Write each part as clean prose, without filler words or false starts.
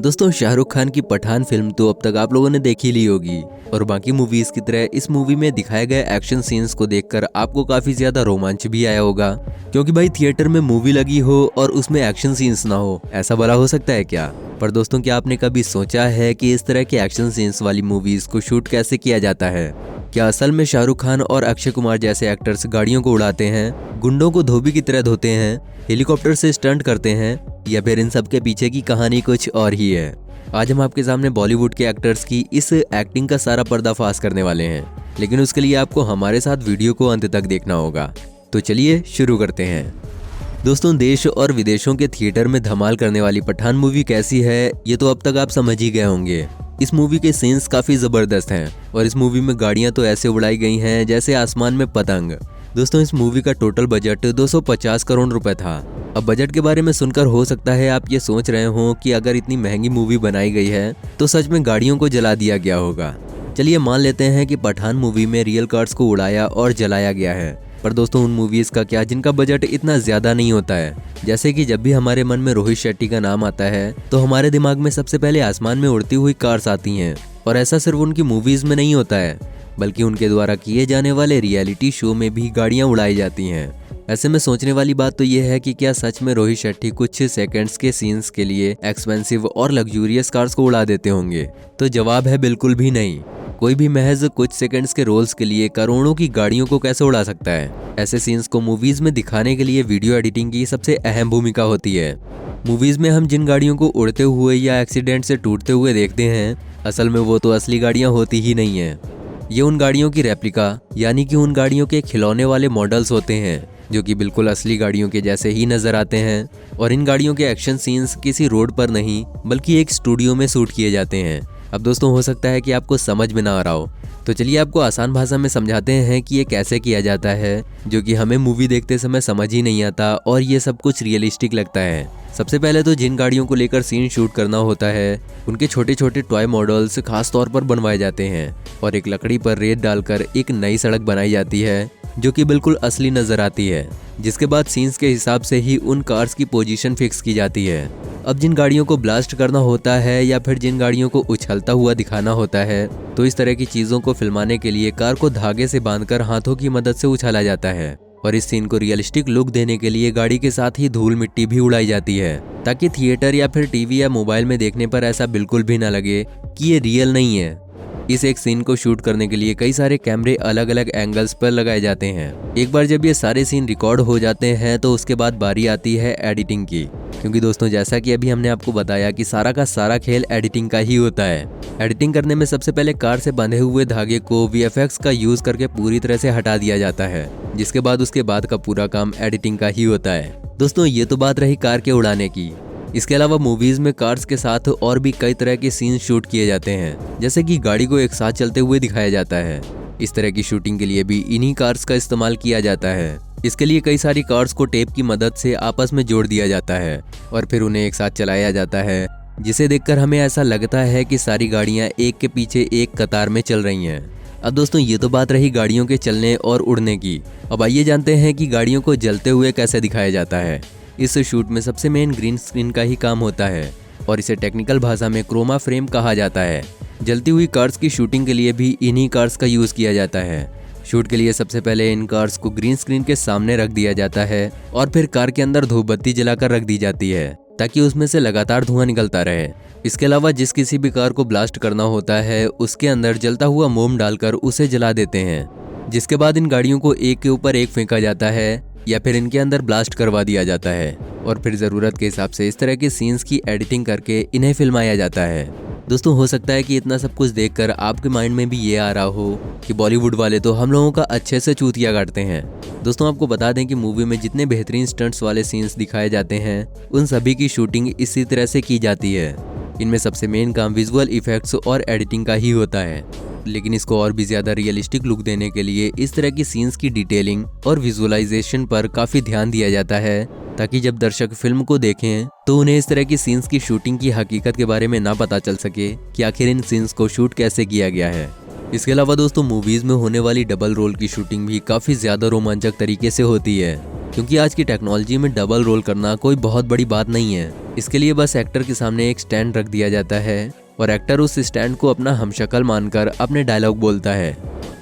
दोस्तों, शाहरुख खान की पठान फिल्म तो अब तक आप लोगों ने देख ही ली होगी और बाकी मूवीज की तरह इस मूवी में दिखाए गए एक्शन सीन्स को देखकर आपको काफी ज्यादा रोमांच भी आया होगा। क्योंकि भाई थिएटर में मूवी लगी हो और उसमें एक्शन सीन्स ना हो, ऐसा भला हो सकता है क्या? पर दोस्तों, क्या आपने कभी सोचा है कि इस तरह के एक्शन सीन्स वाली मूवीज को शूट कैसे किया जाता है? क्या असल में शाहरुख खान और अक्षय कुमार जैसे एक्टर्स गाड़ियों को उड़ाते हैं, गुंडों को धोबी की तरह धोते हैं, हेलीकॉप्टर से स्टंट करते हैं, या फिर इन सब के पीछे की कहानी कुछ और ही है? आज हम आपके सामने बॉलीवुड के एक्टर्स की इस एक्टिंग का सारा पर्दाफाश करने वाले हैं, लेकिन उसके लिए आपको हमारे साथ वीडियो को अंत तक देखना होगा। तो चलिए शुरू करते हैं। दोस्तों, देश और विदेशों के थिएटर में धमाल करने वाली पठान मूवी कैसी है, ये तो अब तक आप समझ ही गए होंगे। इस मूवी के सीन्स काफी जबरदस्त हैं और इस मूवी में गाड़ियां तो ऐसे उड़ाई गई हैं जैसे आसमान में पतंग। दोस्तों, इस मूवी का टोटल बजट 250 करोड़ रुपए था। अब बजट के बारे में सुनकर हो सकता है आप ये सोच रहे हो कि अगर इतनी महंगी मूवी बनाई गई है तो सच में गाड़ियों को जला दिया गया होगा। चलिए मान लेते हैं कि पठान मूवी में रियल कार्स को उड़ाया और जलाया गया है, पर दोस्तों उन मूवीज का क्या जिनका बजट इतना ज्यादा नहीं होता है। जैसे कि जब भी हमारे मन में रोहित शेट्टी का नाम आता है तो हमारे दिमाग में सबसे पहले आसमान में उड़ती हुई कार्स आती हैं, और ऐसा सिर्फ उनकी मूवीज में नहीं होता है बल्कि उनके द्वारा किए जाने वाले रियलिटी शो में भी गाड़ियां उड़ाई जाती हैं। ऐसे में सोचने वाली बात तो ये है कि क्या सच में रोहित शेट्टी कुछ सेकंड्स के सीन्स के लिए एक्सपेंसिव और लग्जूरियस कार्स को उड़ा देते होंगे? तो जवाब है बिल्कुल भी नहीं। कोई भी महज कुछ सेकंड्स के रोल्स के लिए करोड़ों की गाड़ियों को कैसे उड़ा सकता है? ऐसे सीन्स को मूवीज में दिखाने के लिए वीडियो एडिटिंग की सबसे अहम भूमिका होती है। मूवीज में हम जिन गाड़ियों को उड़ते हुए या एक्सीडेंट से टूटते हुए देखते हैं, असल में वो तो असली गाड़ियां होती ही नहीं है। ये उन गाड़ियों की रेप्लिका यानी कि उन गाड़ियों के खिलौने वाले मॉडल्स होते हैं जो कि बिल्कुल असली गाड़ियों के जैसे ही नजर आते हैं, और इन गाड़ियों के एक्शन सीन्स किसी रोड पर नहीं बल्कि एक स्टूडियो में शूट किए जाते हैं। अब दोस्तों, हो सकता है कि आपको समझ में ना आ रहा हो, तो चलिए आपको आसान भाषा में समझाते हैं कि ये कैसे किया जाता है, जो कि हमें मूवी देखते समय समझ ही नहीं आता और ये सब कुछ रियलिस्टिक लगता है। सबसे पहले तो जिन गाड़ियों को लेकर सीन शूट करना होता है उनके छोटे छोटे टॉय मॉडल्स खास तौर पर बनवाए जाते हैं और एक लकड़ी पर रेत डालकर एक नई सड़क बनाई जाती है जो कि बिल्कुल असली नजर आती है, जिसके बाद सीन्स के हिसाब से ही उन कार्स की पोजीशन फिक्स की जाती है। अब जिन गाड़ियों को ब्लास्ट करना होता है या फिर जिन गाड़ियों को उछलता हुआ दिखाना होता है, तो इस तरह की चीजों को फिल्माने के लिए कार को धागे से बांधकर हाथों की मदद से उछाला जाता है, और इस सीन को रियलिस्टिक लुक देने के लिए गाड़ी के साथ ही धूल मिट्टी भी उड़ाई जाती है, ताकि थिएटर या फिर टीवी या मोबाइल में देखने पर ऐसा बिल्कुल भी ना लगे कि ये रियल नहीं है। इस एक सीन को शूट करने के लिए कई सारे कैमरे अलग अलग एंगल्स पर लगाए जाते हैं। एक बार जब ये सारे सीन रिकॉर्ड हो जाते हैं तो उसके बाद बारी आती है एडिटिंग की, क्योंकि दोस्तों जैसा कि अभी हमने आपको बताया कि सारा का सारा खेल एडिटिंग का ही होता है। एडिटिंग करने में सबसे पहले कार से बंधे हुए धागे को वीएफएक्स का यूज करके पूरी तरह से हटा दिया जाता है, जिसके बाद उसके बाद का पूरा काम एडिटिंग का ही होता है। दोस्तों, ये तो बात रही कार के उड़ाने की। इसके अलावा मूवीज में कार्स के साथ और भी कई तरह के सीन शूट किए जाते हैं, जैसे कि गाड़ी को एक साथ चलते हुए दिखाया जाता है। इस तरह की शूटिंग के लिए भी इन्हीं कार्स का इस्तेमाल किया जाता है। इसके लिए कई सारी कार्स को टेप की मदद से आपस में जोड़ दिया जाता है और फिर उन्हें एक साथ चलाया जाता है, जिसे देखकर हमें ऐसा लगता है कि सारी गाड़ियां एक के पीछे एक कतार में चल रही हैं। अब दोस्तों, ये तो बात रही गाड़ियों के चलने और उड़ने की। अब आइए जानते हैं कि गाड़ियों को जलते हुए कैसे दिखाया जाता है। इस शूट में सबसे मेन ग्रीन स्क्रीन का ही काम होता है और इसे टेक्निकल भाषा में क्रोमा फ्रेम कहा जाता है। जलती हुई कार्स की शूटिंग के लिए भी इन्हीं कार्स का यूज किया जाता है। शूट के लिए सबसे पहले इन कार्स को ग्रीन स्क्रीन के सामने रख दिया जाता है और फिर कार के अंदर धूप बत्ती जलाकर रख दी जाती है ताकि उसमें से लगातार धुआं निकलता रहे। इसके अलावा जिस किसी भी कार को ब्लास्ट करना होता है उसके अंदर जलता हुआ मोम डालकर उसे जला देते हैं, जिसके बाद इन गाड़ियों को एक के ऊपर एक फेंका जाता है या फिर इनके अंदर ब्लास्ट करवा दिया जाता है और फिर जरूरत के हिसाब से इस तरह के सीन्स की एडिटिंग करके इन्हें फिल्माया जाता है। दोस्तों, हो सकता है कि इतना सब कुछ देखकर आपके माइंड में भी ये आ रहा हो कि बॉलीवुड वाले तो हम लोगों का अच्छे से चूतिया काटते हैं। दोस्तों, आपको बता दें कि मूवी में जितने बेहतरीन स्टंट्स वाले सीन्स दिखाए जाते हैं उन सभी की शूटिंग इसी तरह से की जाती है। इनमें सबसे मेन काम विजुअल इफेक्ट्स और एडिटिंग का ही होता है, लेकिन इसको और भी ज्यादा रियलिस्टिक लुक देने के लिए इस तरह की सीन्स की डिटेलिंग और विजुअलाइजेशन पर काफी ध्यान दिया जाता है, ताकि जब दर्शक फिल्म को देखें तो उन्हें इस तरह की सीन्स की शूटिंग की हकीकत के बारे में ना पता चल सके कि आखिर इन सीन्स को शूट कैसे किया गया है। इसके अलावा दोस्तों, मूवीज में होने वाली डबल रोल की शूटिंग भी काफी ज्यादा रोमांचक तरीके से होती है। क्योंकि आज की टेक्नोलॉजी में डबल रोल करना कोई बहुत बड़ी बात नहीं है। इसके लिए बस एक्टर के सामने एक स्टैंड रख दिया जाता है और एक्टर उस स्टैंड को अपना हमशक्ल मानकर अपने डायलॉग बोलता है।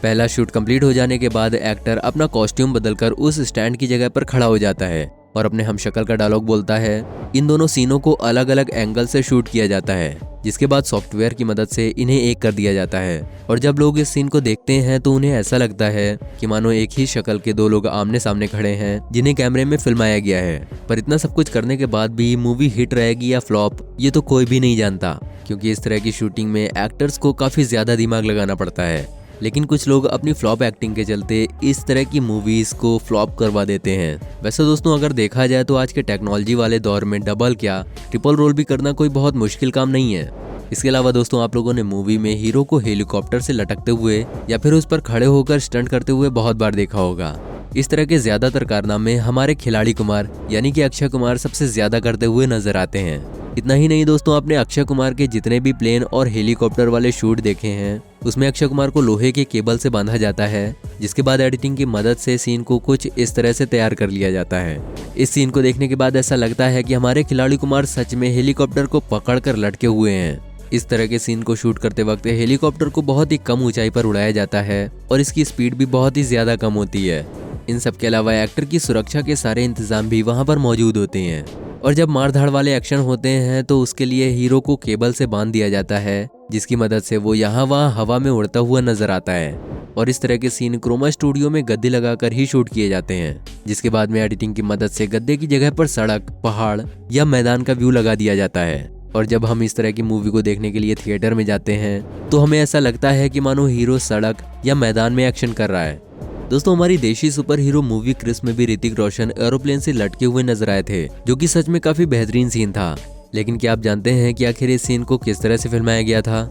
पहला शूट कंप्लीट हो जाने के बाद एक्टर अपना कॉस्ट्यूम बदलकर उस स्टैंड की जगह पर खड़ा हो जाता है और अपने हमशक्ल का डायलॉग बोलता है। इन दोनों सीनों को अलग अलग एंगल से शूट किया जाता है, जिसके बाद सॉफ्टवेयर की मदद से इन्हें एक कर दिया जाता है। और जब लोग इस सीन को देखते हैं तो उन्हें ऐसा लगता है कि मानो एक ही शक्ल के दो लोग आमने सामने खड़े हैं जिन्हें कैमरे में फिल्माया गया है। पर इतना सब कुछ करने के बाद भी मूवी हिट रहेगी या फ्लॉप, ये तो कोई भी नहीं जानता, क्योंकि इस तरह की शूटिंग में एक्टर्स को काफी ज्यादा दिमाग लगाना पड़ता है। लेकिन कुछ लोग अपनी फ्लॉप एक्टिंग के चलते इस तरह की मूवीज को फ्लॉप करवा देते हैं। वैसे दोस्तों, अगर देखा जाए तो आज के टेक्नोलॉजी वाले दौर में डबल क्या ट्रिपल रोल भी करना कोई बहुत मुश्किल काम नहीं है। इसके अलावा दोस्तों, आप लोगों ने मूवी में हीरो को हेलीकॉप्टर से लटकते हुए या फिर उस पर खड़े होकर स्टंट करते हुए बहुत बार देखा होगा। इस तरह के ज्यादातर कारनामे हमारे खिलाड़ी कुमार यानी कि अक्षय कुमार सबसे ज्यादा करते हुए नजर आते हैं। इतना ही नहीं दोस्तों, आपने अक्षय कुमार के जितने भी प्लेन और हेलीकॉप्टर वाले शूट देखे हैं उसमें अक्षय कुमार को लोहे के केबल से बांधा जाता है, जिसके बाद एडिटिंग की मदद से सीन को कुछ इस तरह से तैयार कर लिया जाता है। इस सीन को देखने के बाद ऐसा लगता है कि हमारे खिलाड़ी कुमार सच में हेलीकॉप्टर को पकड़कर लटके हुए हैं। इस तरह के सीन को शूट करते वक्त हेलीकॉप्टर को बहुत ही कम ऊंचाई पर उड़ाया जाता है और इसकी स्पीड भी बहुत ही ज्यादा कम होती है। इन सब के अलावा एक्टर की सुरक्षा के सारे इंतजाम भी वहां पर मौजूद होते हैं। और जब मारधाड़ वाले एक्शन होते हैं तो उसके लिए हीरो को केबल से बांध दिया जाता है, जिसकी मदद से वो यहाँ वहाँ हवा में उड़ता हुआ नजर आता है। और इस तरह के सीन क्रोमा स्टूडियो में गद्दे लगाकर ही शूट किए जाते हैं, जिसके बाद में एडिटिंग की मदद से गद्दे की जगह पर सड़क, पहाड़ या मैदान का व्यू लगा दिया जाता है। और जब हम इस तरह की मूवी को देखने के लिए थिएटर में जाते हैं तो हमें ऐसा लगता है कि मानो हीरो सड़क या मैदान में एक्शन कर रहा है। दोस्तों, हमारी देशी सुपर हीरो मूवी क्रिस में भी ऋतिक रोशन एरोप्लेन से लटके हुए नजर आए थे, जो कि सच में काफी बेहतरीन सीन था। लेकिन क्या आप जानते हैं कि आखिर इस सीन को किस तरह से फिल्माया गया था?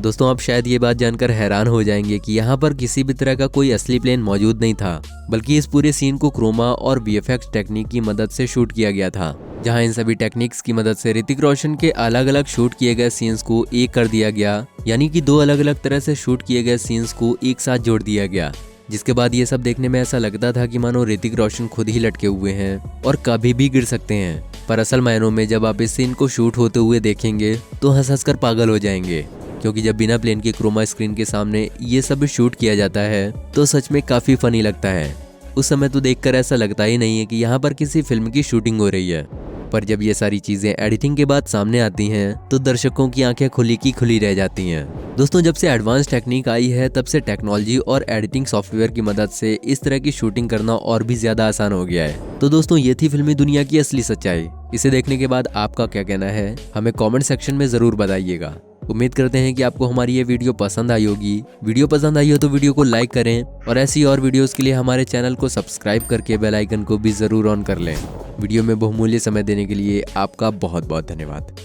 दोस्तों, आप शायद ये बात जानकर हैरान हो जाएंगे कि यहाँ पर किसी भी तरह का कोई असली प्लेन मौजूद नहीं था, बल्कि इस पूरे सीन को क्रोमा और वीएफएक्स टेक्निक की मदद से शूट किया गया था, जहाँ इन सभी टेक्निक्स की मदद से ऋतिक रोशन के अलग अलग शूट किए गए सीन्स को एक कर दिया गया, यानी कि दो अलग अलग तरह से शूट किए गए सीन्स को एक साथ जोड़ दिया गया। जिसके बाद ये सब देखने में ऐसा लगता था कि मानो ऋतिक रोशन खुद ही लटके हुए हैं और कभी भी गिर सकते हैं। पर असल मायनों में जब आप इस सीन को शूट होते हुए देखेंगे तो हंस हंस कर पागल हो जाएंगे, क्योंकि जब बिना प्लेन के क्रोमा स्क्रीन के सामने ये सब शूट किया जाता है तो सच में काफी फनी लगता है। उस समय तो देखकर ऐसा लगता ही नहीं है कि यहाँ पर किसी फिल्म की शूटिंग हो रही है। पर जब ये सारी चीजें एडिटिंग के बाद सामने आती हैं तो दर्शकों की आंखें खुली की खुली रह जाती हैं। दोस्तों, जब से एडवांस टेक्निक आई है तब से टेक्नोलॉजी और एडिटिंग सॉफ्टवेयर की मदद से इस तरह की शूटिंग करना और भी ज्यादा आसान हो गया है। तो दोस्तों, ये थी फिल्मी दुनिया की असली सच्चाई। इसे देखने के बाद आपका क्या कहना है, हमें कमेंट सेक्शन में जरूर बताइएगा। उम्मीद करते हैं कि आपको हमारी ये वीडियो पसंद आई होगी। वीडियो पसंद आई हो तो वीडियो को लाइक करें और ऐसी और वीडियोस के लिए हमारे चैनल को सब्सक्राइब करके बेल आइकन को भी जरूर ऑन कर लें। वीडियो में बहुमूल्य समय देने के लिए आपका बहुत बहुत धन्यवाद।